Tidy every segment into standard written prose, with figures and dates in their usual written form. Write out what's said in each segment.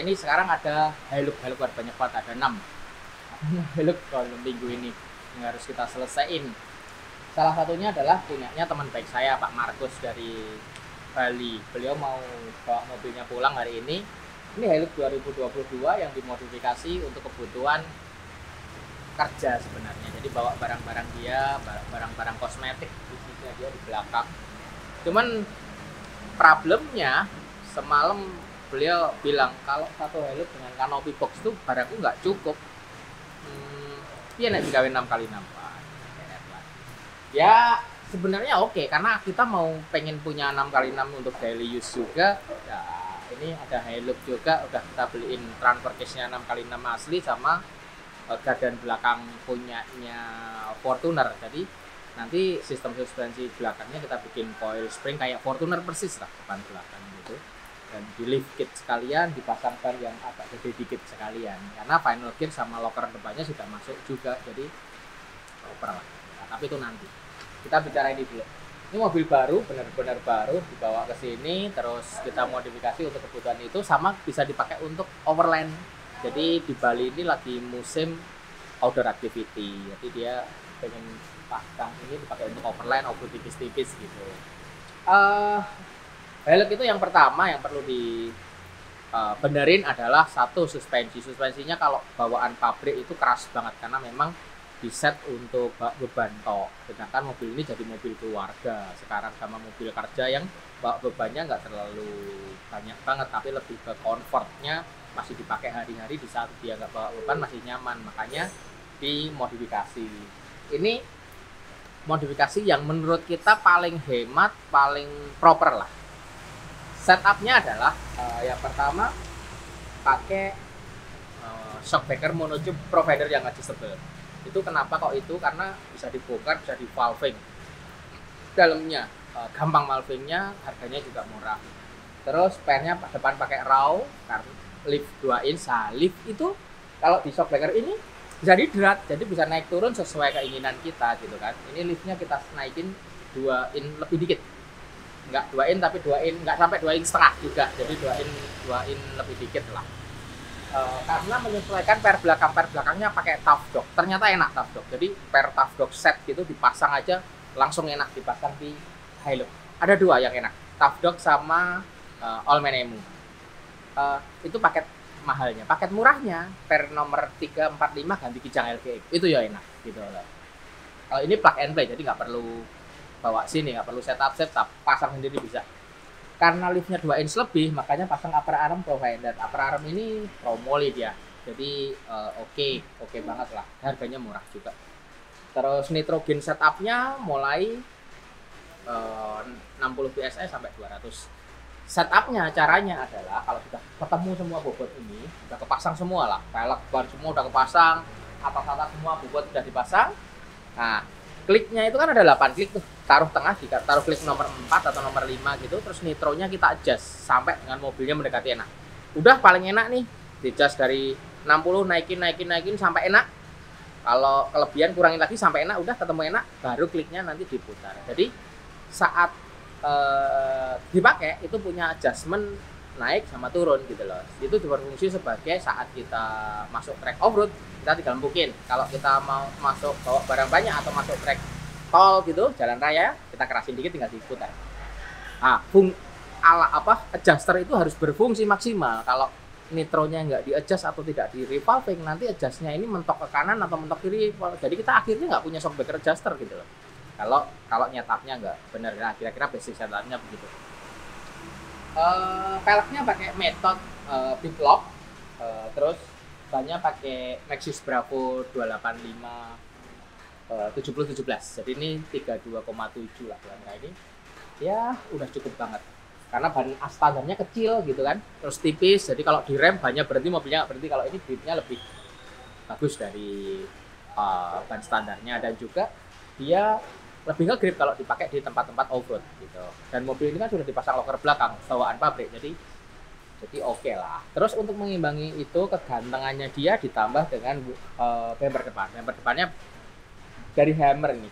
ini sekarang ada Hilux banyak banget, ada 6 Hilux kalau minggu ini yang harus kita selesaiin. Salah satunya adalah punyanya teman baik saya, Pak Markus dari Bali. Beliau mau bawa mobilnya pulang hari ini. Ini Hilux 2022 yang dimodifikasi untuk kebutuhan kerja sebenarnya. Jadi bawa barang-barang dia, barang-barang kosmetik bisnisnya dia di belakang. Cuman problemnya semalam beliau bilang kalau satu Hilux dengan canopy box itu barangku nggak cukup. Iya nek digawe 6x6. Ya sebenarnya oke, karena kita mau pengen punya 6x6 untuk daily use juga. Ya, ini ada Hilux juga, udah kita beliin transfer case-nya 6x6 asli sama gardan belakang punyanya Fortuner. Jadi nanti sistem suspensi belakangnya kita bikin coil spring kayak Fortuner persis lah, depan belakang gitu. Dan di lift kit sekalian, dipasang ban yang agak gede dikit sekalian, karena final gear sama locker depannya sudah masuk juga, jadi oper lah. Nah, tapi itu nanti kita bicara ini dulu. Ini mobil baru, benar-benar baru, dibawa ke sini, terus kita modifikasi untuk kebutuhan itu, sama bisa dipakai untuk overland. Jadi di Bali ini lagi musim outdoor activity, jadi dia pengen pasang ini dipakai untuk overland, off-road tipis-tipis gitu. Hilux itu yang pertama yang perlu benerin adalah satu suspensinya. Kalau bawaan pabrik itu keras banget karena memang diset untuk beban tok, sedangkan mobil ini jadi mobil keluarga sekarang sama mobil kerja yang bawa bebannya nggak terlalu banyak banget, tapi lebih ke comfortnya, masih dipakai hari-hari, di saat dia nggak bawa beban masih nyaman, makanya dimodifikasi. Ini modifikasi yang menurut kita paling hemat, paling proper lah. Setupnya adalah yang pertama pakai shockbreaker monotube provider yang adjustable. Itu kenapa kok itu? Karena bisa dibongkar, bisa di valving dalamnya, gampang valvingnya, harganya juga murah. Terus pennya depan pakai raw, karena lift 2 inch. Lift itu kalau di shockbreaker ini bisa didrat, jadi bisa naik turun sesuai keinginan kita gitu kan. Ini liftnya kita naikin 2 inch lebih dikit, nggak 2 in tapi 2 in, nggak sampai 2 in setengah juga, jadi 2 in lebih dikit lah. Karena menyesuaikan per belakangnya pakai tough dog, ternyata enak tough dog, jadi per tough dog set gitu dipasang aja langsung enak dipasang di Hilux. Ada 2 yang enak, tough dog sama all man emu. Itu paket mahalnya. Paket murahnya per nomor 345 ganti kijang LGX, itu ya enak gitu loh. Kalau ini plug and play, jadi nggak perlu bawa sini, nggak perlu setup, pasang sendiri bisa. Karena liftnya 2 inch lebih, makanya pasang upper arm provider. Upper arm ini promo dia, jadi oke banget lah, harganya murah juga. Terus nitrogen setupnya mulai 60 psi sampai 200. Setupnya caranya adalah kalau sudah ketemu semua bobot ini, udah kepasang semua lah, pelek ban semua udah kepasang, atas semua bobot udah dipasang. Nah, kliknya itu kan ada 8 klik tuh, taruh tengah, taruh klik nomor 4 atau nomor 5 gitu, terus nitronya kita adjust sampai dengan mobilnya mendekati enak. Udah paling enak nih, di adjust dari 60 naikin sampai enak. Kalau kelebihan kurangin lagi sampai enak, udah ketemu enak, baru kliknya nanti diputar. Jadi saat dipakai itu punya adjustment naik sama turun gitu loh. Itu berfungsi sebagai saat kita masuk trek off-road, kita tinggal empukin. Kalau kita mau masuk bawa barang banyak atau masuk trek tol gitu, jalan raya, kita kerasin dikit tinggal diputar. Nah, adjuster itu harus berfungsi maksimal. Kalau nitronya nggak di-adjust atau tidak di-revolving, nanti adjustnya ini mentok ke kanan atau mentok kiri. Jadi kita akhirnya nggak punya shockbreaker adjuster gitu loh. Kalau nyetapnya nggak benar, nah kira-kira basic setupnya begitu. Peleknya pakai metode big lock, terus bannya pakai Maxxis Bravo 285 7017. Jadi ini 32,7 lah kira-kira ini. Ya udah cukup banget. Karena ban standarnya kecil gitu kan, terus tipis. Jadi kalau direm bannya berhenti, mobilnya nggak berhenti. Kalau ini gripnya lebih bagus dari ban standarnya, dan juga dia lebih nge-grip kalau dipakai di tempat-tempat off-road gitu. Dan mobil ini kan sudah dipasang locker belakang bawaan pabrik, jadi oke lah. Terus untuk mengimbangi itu, kegantengannya dia ditambah dengan bumper depan. Bumper depannya dari Hammer ini.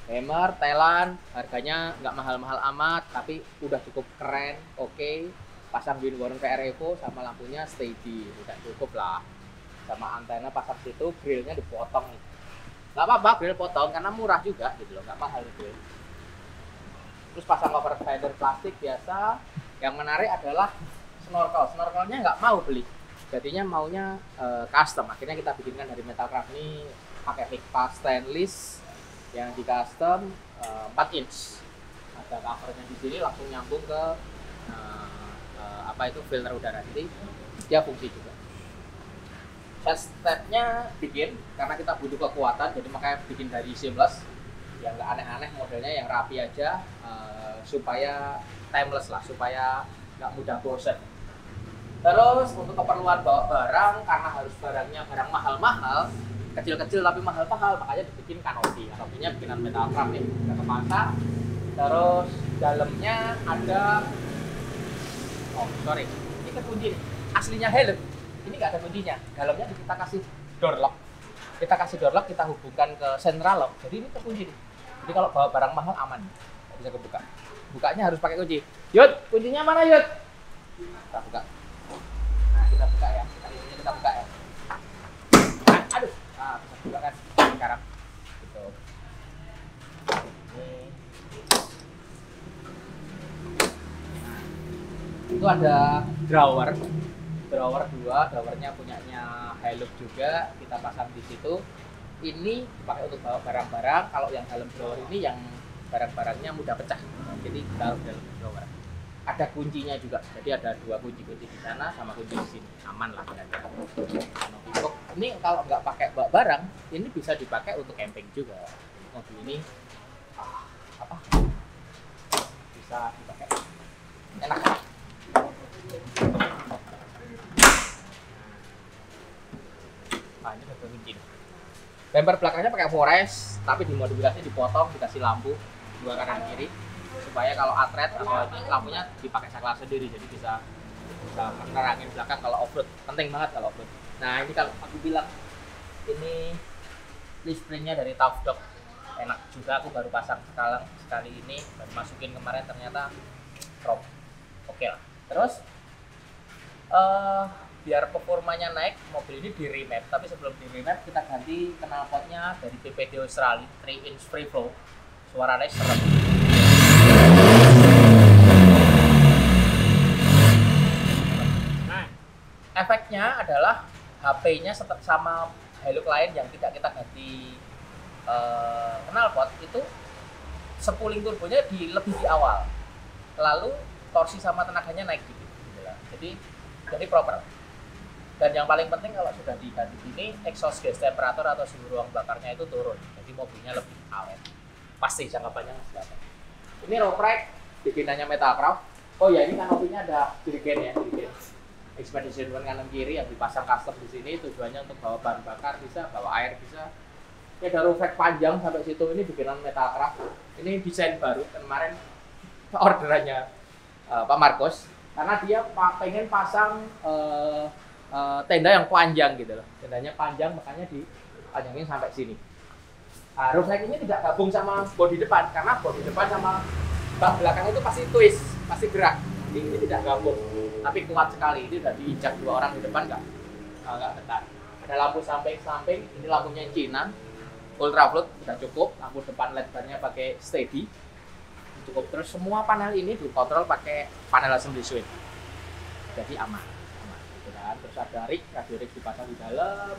Hammer, Thailand, harganya nggak mahal-mahal amat, tapi udah cukup keren, oke. pasang Winwarn VR Evo sama lampunya steady, tidak cukup lah. Sama antena pasang situ, grillnya dipotong nih. Nggak apa-apa grill potong karena murah juga gitu loh, nggak mahal grill. Terus pasang cover fender plastik biasa. Yang menarik adalah snorkelnya nggak mau beli, jadinya maunya custom. Akhirnya kita bikinkan dari Metalcraft ini pakai pick pas stainless yang di custom 4 inch. Ada covernya di sini, langsung nyambung ke apa itu filter udara, jadi dia fungsi juga. Stepnya bikin karena kita butuh kekuatan, jadi makanya bikin dari seamless yang nggak aneh-aneh, modelnya yang rapi aja, supaya timeless lah, supaya nggak mudah bosan. Terus untuk keperluan bawa barang, karena harus barangnya barang mahal-mahal, kecil-kecil tapi mahal-mahal, makanya dibikin kanopi. Kanopinya bikinan Metalcraft nih, udah kepasang. Terus dalamnya ada, oh sorry, ini kekunci nih, aslinya helm. Ini nggak ada kuncinya, dalamnya kita kasih door lock. Kita kasih door lock, kita hubungkan ke central lock. Jadi ini terkunci nih. Jadi kalau bawa barang mahal aman, nggak bisa kebuka. Bukanya harus pakai kunci. Yud, kuncinya mana Yud? Kita buka. Nah kita buka ya, kita buka ya. Nah, aduh, nah, bisa buka kan sekarang. Gitu. Ini. Nah, itu ada drawer 2, drawernya punyanya Hilux juga, kita pasang di situ. Ini dipakai untuk bawa barang-barang. Kalau yang dalam drawer ini yang barang-barangnya mudah pecah, jadi taruh dalam drawer. Ada kuncinya juga, jadi ada 2 kunci di sana sama kunci di sini, aman lah kira-kira. Ini kalau nggak pakai bawa barang, ini bisa dipakai untuk camping juga. Mobil ini apa? Bisa dipakai, enak. Nah ini satu kunci. Bumper belakangnya pakai forest, tapi dimodifikasi, dipotong, dikasih lampu 2 kanan kiri, supaya kalau atret atau ini lampunya dipakai saklar sendiri, jadi bisa menerangin belakang kalau off-road. Penting banget kalau off-road. Nah ini kalau aku bilang ini leaf springnya dari Tough Dog, enak juga. Aku baru pasang sekali ini, baru masukin kemarin, ternyata prop oke lah. Terus biar performanya naik, mobil ini di remap. Tapi sebelum di remap kita ganti knalpotnya dari PPD Australia 3 inch free flow, suaranya serem. Nah, efeknya adalah HP-nya sama Hilux lain yang tidak kita ganti knalpot, itu spuling turbonya lebih di awal, lalu torsi sama tenaganya naik gitu. Jadi proper. Dan yang paling penting kalau sudah diganti ini, exhaust gas temperatur atau suhu ruang bakarnya itu turun, jadi mobilnya lebih awet. Pasti jangka panjang selatan. Ini road rack bikinannya Metalcraft. Oh ya, ini kanopinya ada dirigen ya, dirigen Expedition 1 kanan kiri yang dipasang custom di sini, tujuannya untuk bawa bahan bakar bisa, bawa air bisa. Ini ada roof rack panjang sampai situ, ini bikinan Metalcraft. Ini desain baru, kemarin orderannya Pak Marcos, karena dia pengen pasang tenda yang panjang gitu loh. Tendanya panjang, makanya dipanjangin sampai sini. Nah, roof rack ini tidak gabung sama bodi depan, karena bodi depan sama bak belakang itu pasti twist, pasti gerak. Ini tidak gabung, tapi kuat sekali. Ini udah diinjak 2 orang di depan, nggak getar. Ada lampu samping, ini lampunya Cina, ultraflood sudah cukup. Lampu depan LED bar-nya pakai steady, cukup. Terus semua panel ini dikontrol pakai panel assembly switch, jadi aman. Terus ada radio rig dipasang di dalam.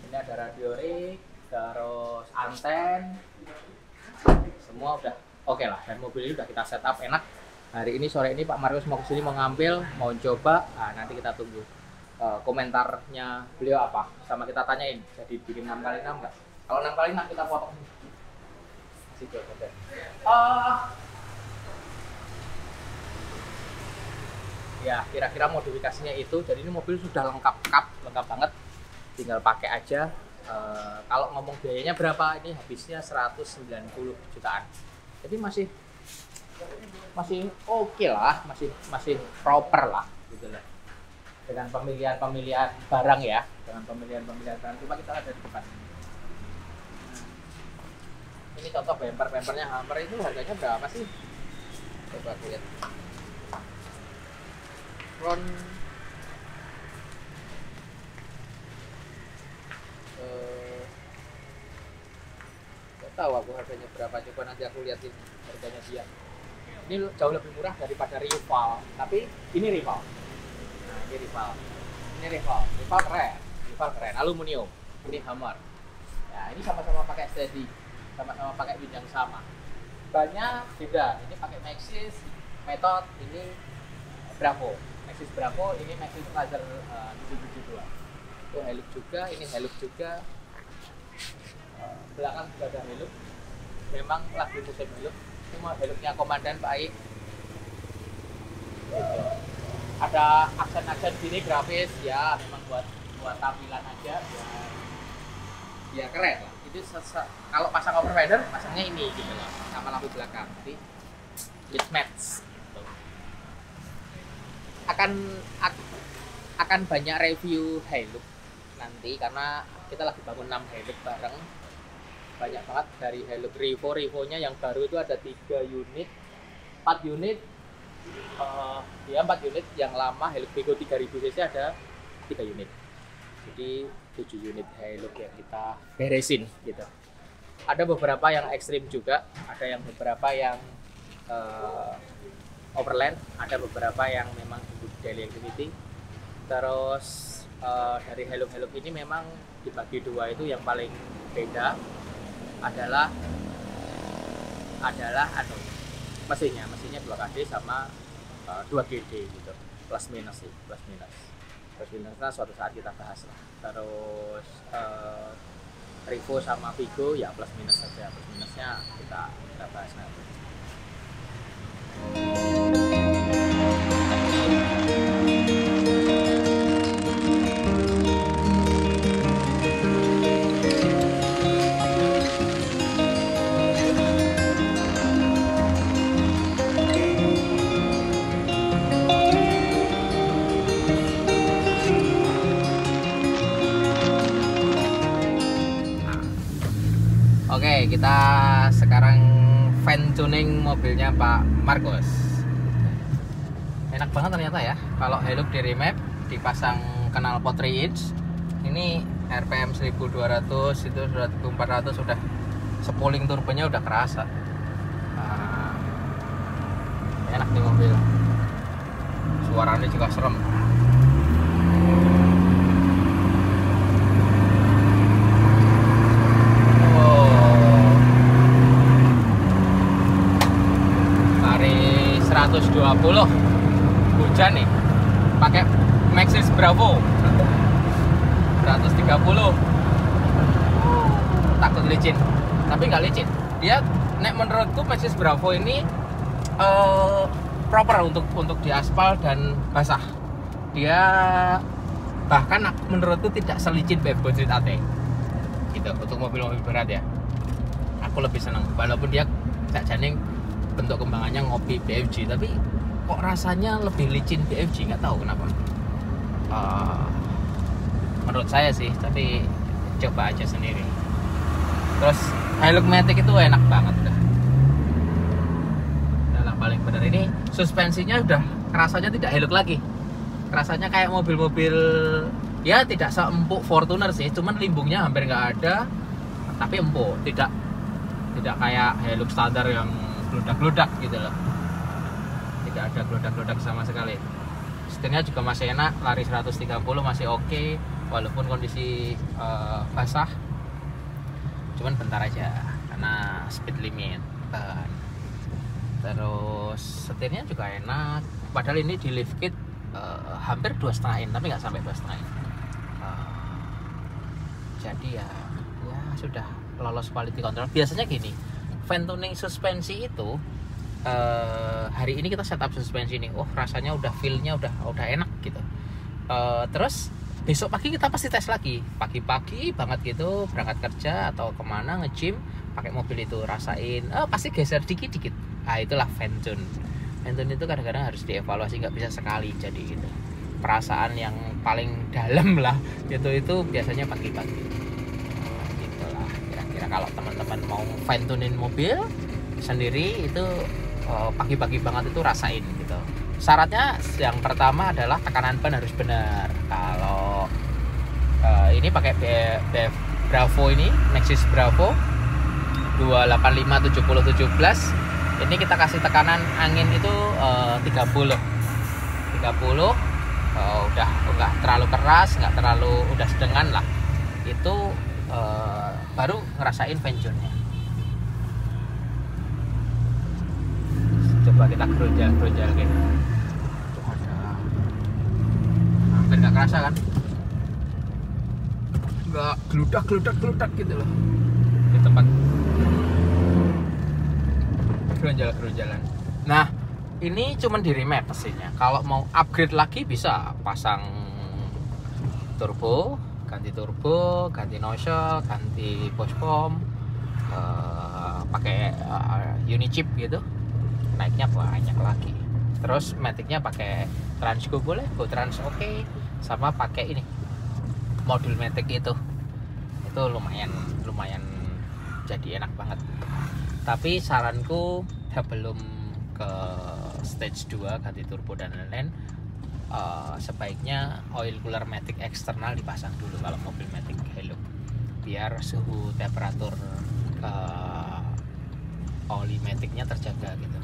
Ini ada radio rig, terus anten, semua udah oke lah. Dan mobil ini udah kita setup enak. Hari ini sore ini Pak Marcos mau kesini, mau ngambil, mau coba. Nah, nanti kita tunggu komentarnya beliau apa, sama kita tanyain. Jadi bikin 6x6 nggak? Kalau 6x6 kita potong. Masih jauh. Ya kira-kira modifikasinya itu. Jadi ini mobil sudah lengkap banget, tinggal pakai aja. Kalau ngomong biayanya berapa, ini habisnya 190 jutaan, jadi masih oke lah, masih proper lah gitu lah, dengan pemilihan barang ya, dengan pemilihan barang. Coba kita lihat dari depan. Ini contoh bumpernya Hummer itu harganya berapa sih? Coba aku lihat. Front nggak tahu aku harganya berapa, coba nanti aku liatin harganya dia. Ini jauh lebih murah daripada rival, tapi ini rival. Nah, ini rival keren, aluminium. Ini Hummer. Ya, ini sama-sama pakai steady, sama-sama pakai wheel yang sama. Bannya beda, ini pakai Maxxis Method, ini Bravo. Maxxis Bravo, ini Maxxis Laser 772. Itu Hilux juga, ini Hilux juga. Belakang juga ada Hilux. Memang lagi musim Hilux. Cuma Hiluxnya komandan baik. Gitu. Ada aksen-aksen gini grafis ya, memang buat tampilan aja ya keren lah. Itu kalau pasang overrider pasangnya ini gitu loh, sama lampu belakang. Jadi it match gitu. Akan banyak review Hilux nanti karena kita lagi bangun 6 Hilux bareng. Banyak banget dari Hilux Revo-nya yang baru itu ada 3 unit, 4 unit. 4 unit. Yang lama Hilux Vigo 3000 cc ada 3 unit. Jadi 7 unit Hilux yang kita beresin gitu. Ada beberapa yang ekstrim juga, ada yang beberapa yang overland, ada beberapa yang memang daily activity. Terus dari Hilux ini memang dibagi dua, itu yang paling beda adalah mesinnya 2KD sama 2GD gitu, plus minus nah suatu saat kita bahas lah. Terus Revo sama Vigo ya plus minus saja, plus minusnya kita bahas nanti. Oke, kita sekarang fan tuning mobilnya Pak Marcos. Enak banget ternyata ya. Kalau Hilux di remap, dipasang knalpot 3 inch. Ini RPM 1200, itu 1400 sudah spoiling turbonya udah kerasa. Enak nih mobil. Suaranya juga serem. Hujan nih, pakai Maxxis Bravo 130, takut licin, tapi nggak licin. Dia menurutku Maxxis Bravo ini proper untuk di aspal dan basah. Dia bahkan menurutku tidak selicin BF Street AT gitu untuk mobil-mobil berat ya. Aku lebih senang, walaupun dia jajaning bentuk kembangannya ngopi BFG, tapi kok rasanya lebih licin BFG, nggak tahu kenapa. Menurut saya sih, tapi coba aja sendiri. Terus Hilux Matic itu enak banget udah paling bener. Ini suspensinya udah rasanya tidak Hilux lagi, rasanya kayak mobil-mobil ya, tidak seempuk Fortuner sih, cuman limbungnya hampir nggak ada, tapi empuk, tidak kayak Hilux standar yang gludak-gludak gitu loh. Tidak ada gludak-gludak sama sekali. Setirnya juga masih enak, lari 130 masih oke, walaupun kondisi basah. Cuman bentar aja karena speed limit. Terus setirnya juga enak. Padahal ini di lift kit hampir 2,5 in, tapi nggak sampai 2,5 in. Jadi ya sudah lolos quality control. Biasanya gini, fan tuning suspensi itu hari ini kita setup suspensi ini, rasanya udah feel-nya udah enak gitu. Terus besok pagi kita pasti tes lagi, pagi-pagi banget gitu, berangkat kerja atau kemana nge-gym pakai mobil itu, rasain pasti geser dikit-dikit. Itulah fan tune. Fan tune itu kadang-kadang harus dievaluasi, nggak bisa sekali jadi gitu. Perasaan yang paling dalam lah itu biasanya pagi-pagi. Gitulah kira-kira. ya kalau teman-teman mau fine tuning mobil sendiri itu pagi-pagi banget itu rasain gitu. Syaratnya yang pertama adalah tekanan ban harus benar. Kalau ini pakai BF Bravo, ini Nexus Bravo 285 70 17, ini kita kasih tekanan angin itu 30 udah enggak terlalu keras, enggak terlalu, udah sedengan lah, itu baru ngerasain venture-nya. Coba kita gerojal gitu. Hampir nggak kerasa kan, nggak geludak gitu loh di tempat gerojal-gerojalan. Nah ini cuman di remap mesinnya. Kalau mau upgrade lagi bisa pasang turbo, ganti nozzle, ganti bospom, pakai unichip gitu, naiknya banyak lagi. Terus maticnya pakai Transgo boleh, Go Trans oke, sama pakai ini modul matic itu lumayan jadi enak banget. Tapi saranku sebelum ke stage 2 ganti turbo dan lain-lain, sebaiknya oil cooler matic eksternal dipasang dulu kalau mobil matic Hilux, biar suhu temperatur oli maticnya terjaga gitu.